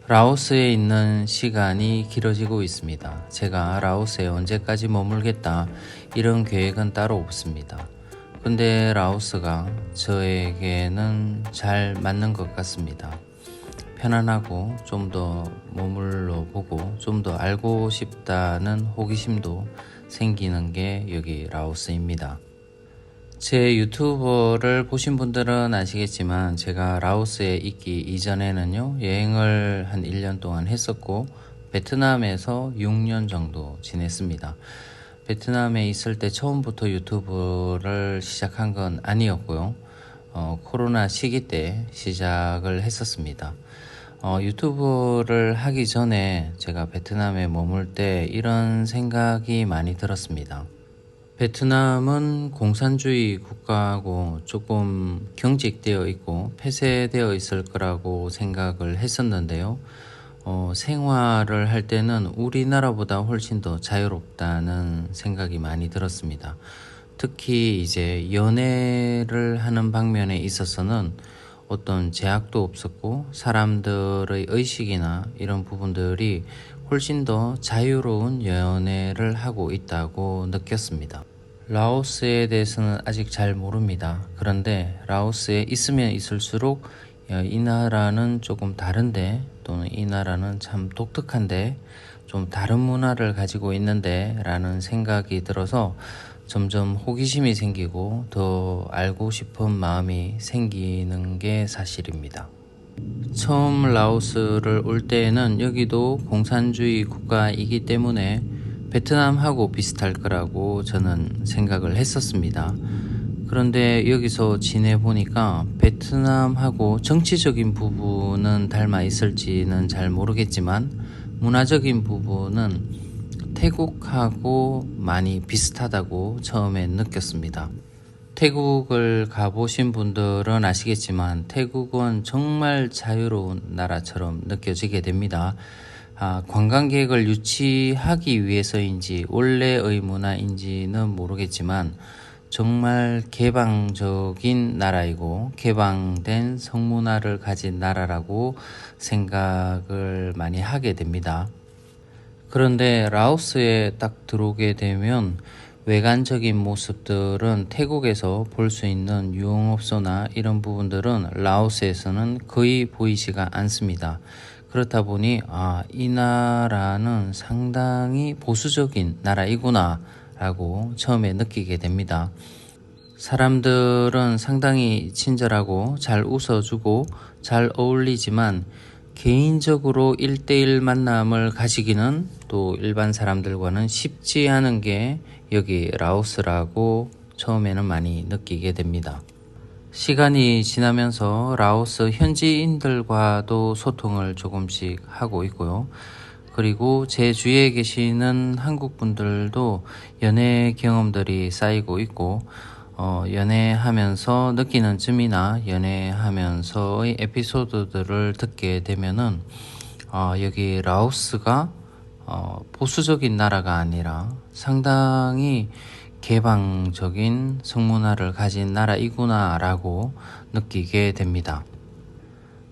라오스에 있는 시간이 길어지고 있습니다. 제가 라오스에 언제까지 머물겠다 이런 계획은 따로 없습니다. 근데 라오스가 저에게는 잘 맞는 것 같습니다. 편안하고 좀 더 머물러 보고 좀 더 알고 싶다는 호기심도 생기는 게 여기 라오스입니다. 제 유튜버를 보신 분들은 아시겠지만 제가 라오스에 있기 이전에는요 여행을 한 1년 동안 했었고 베트남에서 6년 정도 지냈습니다. 베트남에 있을 때 처음부터 유튜브를 시작한 건 아니었고요. 코로나 시기 때 시작을 했었습니다. 유튜브를 하기 전에 제가 베트남에 머물 때 이런 생각이 많이 들었습니다. 베트남은 공산주의 국가고 조금 경직되어 있고 폐쇄되어 있을 거라고 생각을 했었는데요. 생활을 할 때는 우리나라보다 훨씬 더 자유롭다는 생각이 많이 들었습니다. 특히 이제 연애를 하는 방면에 있어서는 어떤 제약도 없었고 사람들의 의식이나 이런 부분들이 훨씬 더 자유로운 연애를 하고 있다고 느꼈습니다. 라오스에 대해서는 아직 잘 모릅니다. 그런데 라오스에 있으면 있을수록 이 나라는 조금 다른데 또는 이 나라는 참 독특한데 좀 다른 문화를 가지고 있는데 라는 생각이 들어서 점점 호기심이 생기고 더 알고 싶은 마음이 생기는 게 사실입니다. 처음 라오스를 올 때에는 여기도 공산주의 국가이기 때문에 베트남하고 비슷할 거라고 저는 생각을 했었습니다. 그런데 여기서 지내보니까 베트남하고 정치적인 부분은 닮아 있을지는 잘 모르겠지만 문화적인 부분은 태국하고 많이 비슷하다고 처음에 느꼈습니다. 태국을 가보신 분들은 아시겠지만 태국은 정말 자유로운 나라처럼 느껴지게 됩니다. 관광객을 유치하기 위해서인지 원래의 문화인지는 모르겠지만 정말 개방적인 나라이고 개방된 성문화를 가진 나라라고 생각을 많이 하게 됩니다. 그런데 라오스에 딱 들어오게 되면 외관적인 모습들은 태국에서 볼 수 있는 유흥업소나 이런 부분들은 라오스에서는 거의 보이지가 않습니다. 그렇다 보니 이 나라는 상당히 보수적인 나라이구나 라고 처음에 느끼게 됩니다. 사람들은 상당히 친절하고 잘 웃어주고 잘 어울리지만 개인적으로 1대1 만남을 가지기는 또 일반 사람들과는 쉽지 않은 게 여기 라오스라고 처음에는 많이 느끼게 됩니다. 시간이 지나면서 라오스 현지인들과도 소통을 조금씩 하고 있고요. 그리고 제 주위에 계시는 한국 분들도 연애 경험들이 쌓이고 있고 연애하면서 느끼는 점이나 연애하면서의 에피소드들을 듣게 되면은 여기 라오스가 보수적인 나라가 아니라 상당히 개방적인 성문화를 가진 나라이구나 라고 느끼게 됩니다.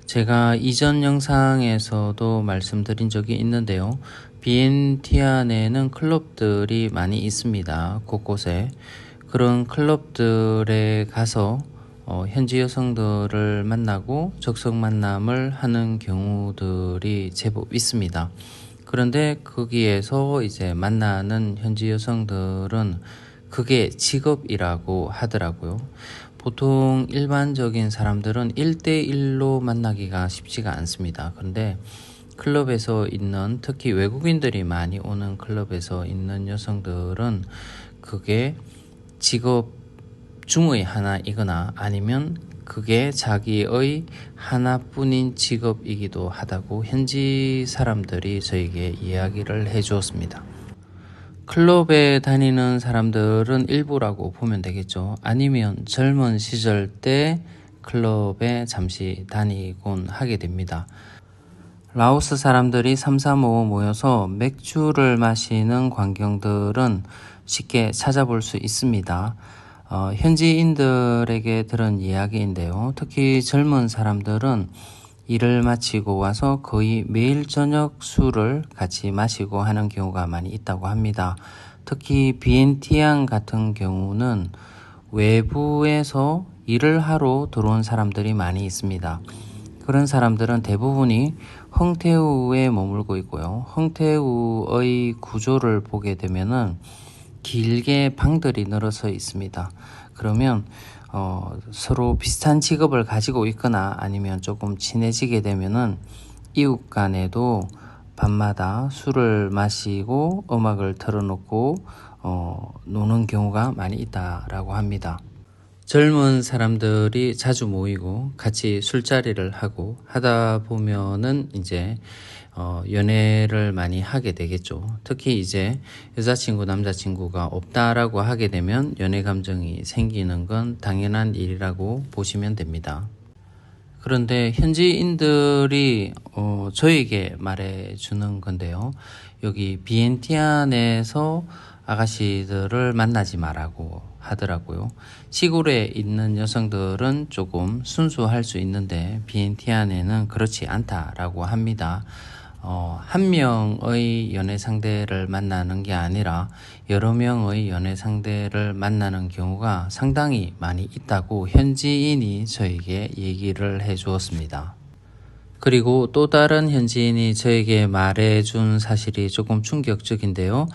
제가 이전 영상에서도 말씀드린 적이 있는데요. 비엔티안에는 클럽들이 많이 있습니다. 곳곳에. 그런 클럽들에 가서 현지 여성들을 만나고 적성 만남을 하는 경우들이 제법 있습니다. 그런데 거기에서 이제 만나는 현지 여성들은 그게 직업이라고 하더라고요. 보통 일반적인 사람들은 1대1로 만나기가 쉽지가 않습니다. 그런데 클럽에서 있는 특히 외국인들이 많이 오는 클럽에서 있는 여성들은 그게 직업 중의 하나이거나 아니면 그게 자기의 하나뿐인 직업이기도 하다고 현지 사람들이 저에게 이야기를 해주었습니다. 클럽에 다니는 사람들은 일부라고 보면 되겠죠. 아니면 젊은 시절 때 클럽에 잠시 다니곤 하게 됩니다. 라오스 사람들이 3, 4, 5 모여서 맥주를 마시는 광경들은 쉽게 찾아볼 수 있습니다. 현지인들에게 들은 이야기인데요. 특히 젊은 사람들은 일을 마치고 와서 거의 매일 저녁 술을 같이 마시고 하는 경우가 많이 있다고 합니다. 특히 비엔티안 같은 경우는 외부에서 일을 하러 들어온 사람들이 많이 있습니다. 그런 사람들은 대부분이 흥태우에 머물고 있고요. 흥태우의 구조를 보게 되면은 길게 방들이 늘어서 있습니다. 그러면 서로 비슷한 직업을 가지고 있거나 아니면 조금 친해지게 되면은 이웃 간에도 밤마다 술을 마시고 음악을 틀어놓고 노는 경우가 많이 있다라고 합니다. 젊은 사람들이 자주 모이고 같이 술자리를 하고 하다 보면은 이제 연애를 많이 하게 되겠죠. 특히 이제 여자친구, 남자친구가 없다라고 하게 되면 연애 감정이 생기는 건 당연한 일이라고 보시면 됩니다. 그런데 현지인들이 저에게 말해주는 건데요. 여기 비엔티안에서 아가씨들을 만나지 말라고 하더라고요. 시골에 있는 여성들은 조금 순수할 수 있는데 비엔티안에는 그렇지 않다라고 합니다. 한 명의 연애 상대를 만나는 게 아니라 여러 명의 연애 상대를 만나는 경우가 상당히 많이 있다고 현지인이 저에게 얘기를 해 주었습니다. 그리고 또 다른 현지인이 저에게 말해준 사실이 조금 충격적인데요.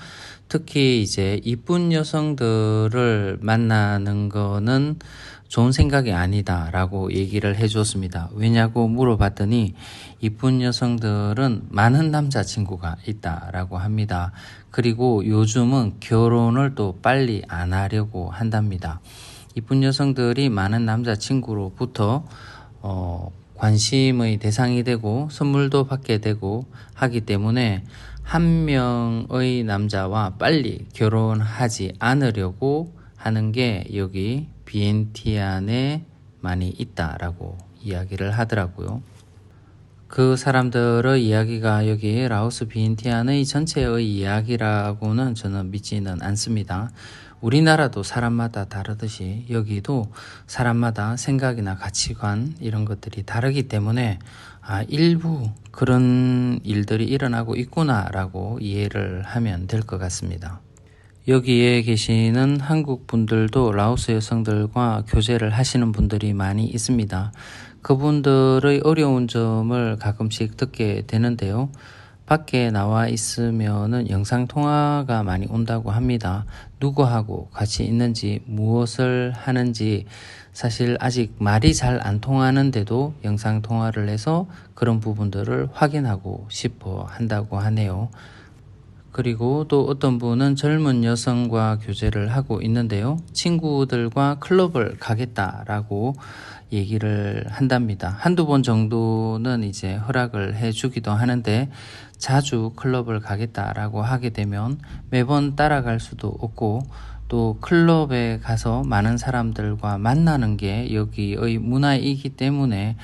특히 이제 이쁜 여성들을 만나는 거는 좋은 생각이 아니다라고 얘기를 해주었습니다. 왜냐고 물어봤더니 이쁜 여성들은 많은 남자친구가 있다라고 합니다. 그리고 요즘은 결혼을 또 빨리 안 하려고 한답니다. 이쁜 여성들이 많은 남자친구로부터 관심의 대상이 되고 선물도 받게 되고 하기 때문에 한 명의 남자와 빨리 결혼하지 않으려고 하는 게 여기 비엔티안에 많이 있다라고 이야기를 하더라고요. 그 사람들의 이야기가 여기 라오스 비엔티안의 전체의 이야기라고는 저는 믿지는 않습니다. 우리나라도 사람마다 다르듯이 여기도 사람마다 생각이나 가치관 이런 것들이 다르기 때문에 일부 그런 일들이 일어나고 있구나라고 이해를 하면 될 것 같습니다. 여기에 계시는 한국 분들도 라오스 여성들과 교제를 하시는 분들이 많이 있습니다. 그분들의 어려운 점을 가끔씩 듣게 되는데요. 밖에 나와 있으면은 영상통화가 많이 온다고 합니다. 누구하고 같이 있는지 무엇을 하는지 사실 아직 말이 잘 안 통하는데도 영상통화를 해서 그런 부분들을 확인하고 싶어 한다고 하네요. 그리고 또 어떤 분은 젊은 여성과 교제를 하고 있는데요. 친구들과 클럽을 가겠다라고 얘기를 한답니다. 한두 번 정도는 이제 허락을 해주기도 하는데 자주 클럽을 가겠다라고 하게 되면 매번 따라갈 수도 없고 또 클럽에 가서 많은 사람들과 만나는 게 여기의 문화이기 때문에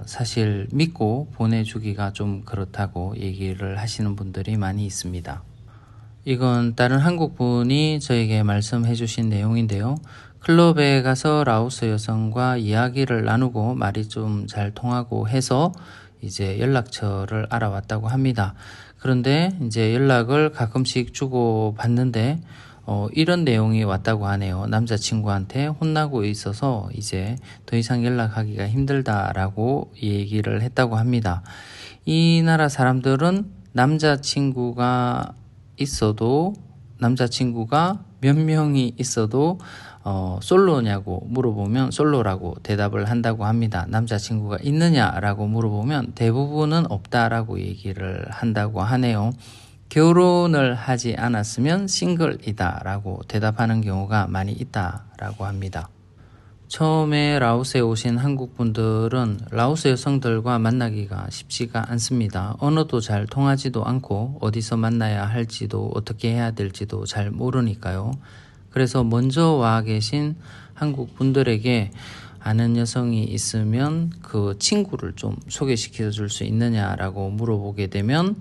사실 믿고 보내주기가 좀 그렇다고 얘기를 하시는 분들이 많이 있습니다. 이건 다른 한국 분이 저에게 말씀해 주신 내용인데요. 클럽에 가서 라오스 여성과 이야기를 나누고 말이 좀 잘 통하고 해서 이제 연락처를 알아왔다고 합니다. 그런데 이제 연락을 가끔씩 주고 받는데 이런 내용이 왔다고 하네요. 남자친구한테 혼나고 있어서 이제 더 이상 연락하기가 힘들다라고 얘기를 했다고 합니다. 이 나라 사람들은 남자친구가 몇 명이 있어도 솔로냐고 물어보면 솔로라고 대답을 한다고 합니다. 남자친구가 있느냐라고 물어보면 대부분은 없다라고 얘기를 한다고 하네요. 결혼을 하지 않았으면 싱글이다 라고 대답하는 경우가 많이 있다라고 합니다. 처음에 라오스에 오신 한국 분들은 라오스 여성들과 만나기가 쉽지가 않습니다. 언어도 잘 통하지도 않고 어디서 만나야 할지도 어떻게 해야 될지도 잘 모르니까요. 그래서 먼저 와 계신 한국 분들에게 아는 여성이 있으면 그 친구를 좀 소개시켜 줄 수 있느냐라고 물어보게 되면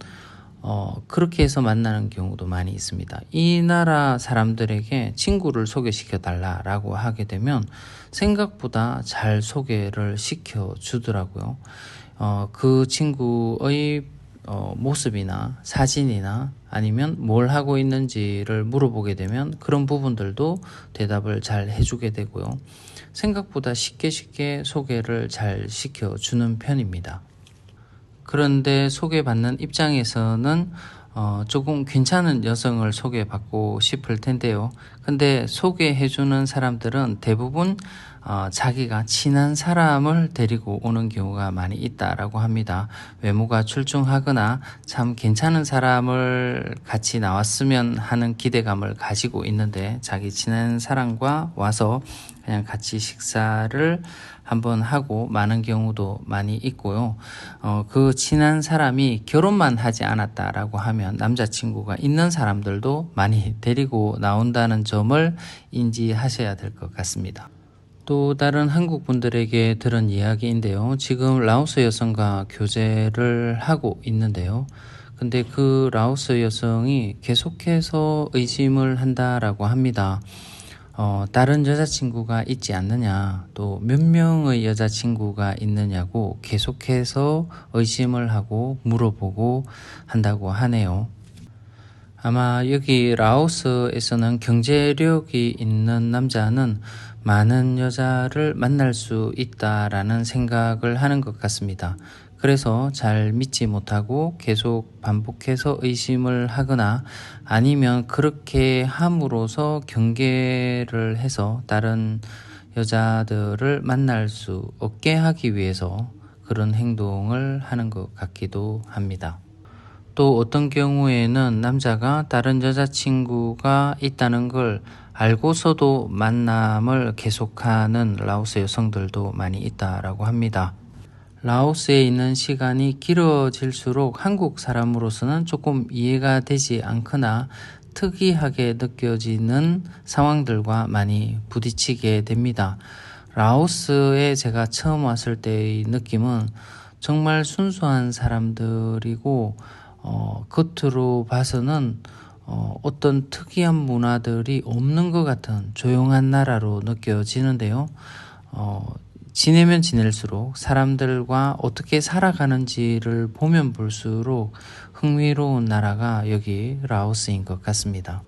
그렇게 해서 만나는 경우도 많이 있습니다. 이 나라 사람들에게 친구를 소개시켜 달라라고 하게 되면 생각보다 잘 소개를 시켜 주더라고요. 그 친구의 모습이나 사진이나 아니면 뭘 하고 있는지를 물어보게 되면 그런 부분들도 대답을 잘 해주게 되고요. 생각보다 쉽게 소개를 잘 시켜주는 편입니다. 그런데 소개받는 입장에서는 조금 괜찮은 여성을 소개받고 싶을 텐데요. 근데 소개해주는 사람들은 대부분 자기가 친한 사람을 데리고 오는 경우가 많이 있다라고 합니다. 외모가 출중하거나 참 괜찮은 사람을 같이 나왔으면 하는 기대감을 가지고 있는데 자기 친한 사람과 와서 그냥 같이 식사를 한번 하고 마는 경우도 많이 있고요. 그 친한 사람이 결혼만 하지 않았다라고 하면 남자친구가 있는 사람들도 많이 데리고 나온다는 점을 인지하셔야 될 것 같습니다. 또 다른 한국 분들에게 들은 이야기인데요. 지금 라오스 여성과 교제를 하고 있는데요. 근데 그 라오스 여성이 계속해서 의심을 한다라고 합니다. 다른 여자친구가 있지 않느냐, 또 몇 명의 여자친구가 있느냐고 계속해서 의심을 하고 물어보고 한다고 하네요. 아마 여기 라오스에서는 경제력이 있는 남자는 많은 여자를 만날 수 있다라는 생각을 하는 것 같습니다. 그래서 잘 믿지 못하고 계속 반복해서 의심을 하거나 아니면 그렇게 함으로써 경계를 해서 다른 여자들을 만날 수 없게 하기 위해서 그런 행동을 하는 것 같기도 합니다. 또 어떤 경우에는 남자가 다른 여자친구가 있다는 걸 알고서도 만남을 계속하는 라오스 여성들도 많이 있다라고 합니다. 라오스에 있는 시간이 길어질수록 한국 사람으로서는 조금 이해가 되지 않거나 특이하게 느껴지는 상황들과 많이 부딪히게 됩니다. 라오스에 제가 처음 왔을 때의 느낌은 정말 순수한 사람들이고 겉으로 봐서는 어떤 특이한 문화들이 없는 것 같은 조용한 나라로 느껴지는데요. 지내면 지낼수록 사람들과 어떻게 살아가는지를 보면 볼수록 흥미로운 나라가 여기 라오스인 것 같습니다.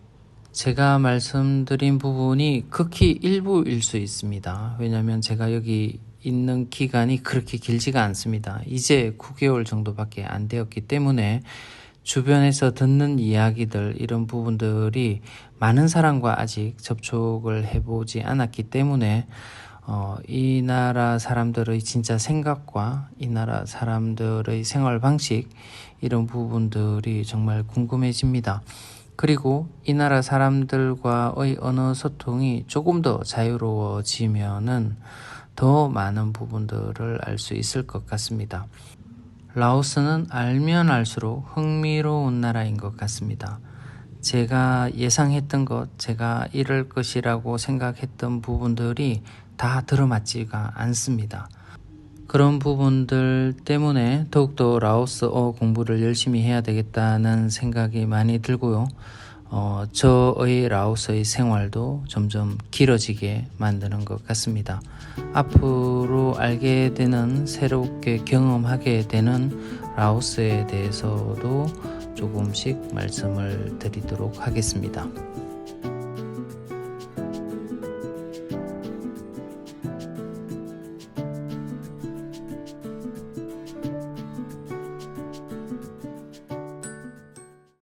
제가 말씀드린 부분이 극히 일부일 수 있습니다. 왜냐하면 제가 여기 있는 기간이 그렇게 길지가 않습니다. 이제 9개월 정도밖에 안 되었기 때문에 주변에서 듣는 이야기들 이런 부분들이 많은 사람과 아직 접촉을 해보지 않았기 때문에 이 나라 사람들의 진짜 생각과 이 나라 사람들의 생활 방식 이런 부분들이 정말 궁금해집니다. 그리고 이 나라 사람들과의 언어 소통이 조금 더 자유로워지면은 더 많은 부분들을 알 수 있을 것 같습니다. 라오스는 알면 알수록 흥미로운 나라인 것 같습니다. 제가 예상했던 것, 제가 이럴 것이라고 생각했던 부분들이 다 들어맞지가 않습니다. 그런 부분들 때문에 더욱더 라오스어 공부를 열심히 해야 되겠다는 생각이 많이 들고요. 저의 라오스의 생활도 점점 길어지게 만드는 것 같습니다. 앞으로 알게 되는, 새롭게 경험하게 되는 라오스에 대해서도 조금씩 말씀을 드리도록 하겠습니다.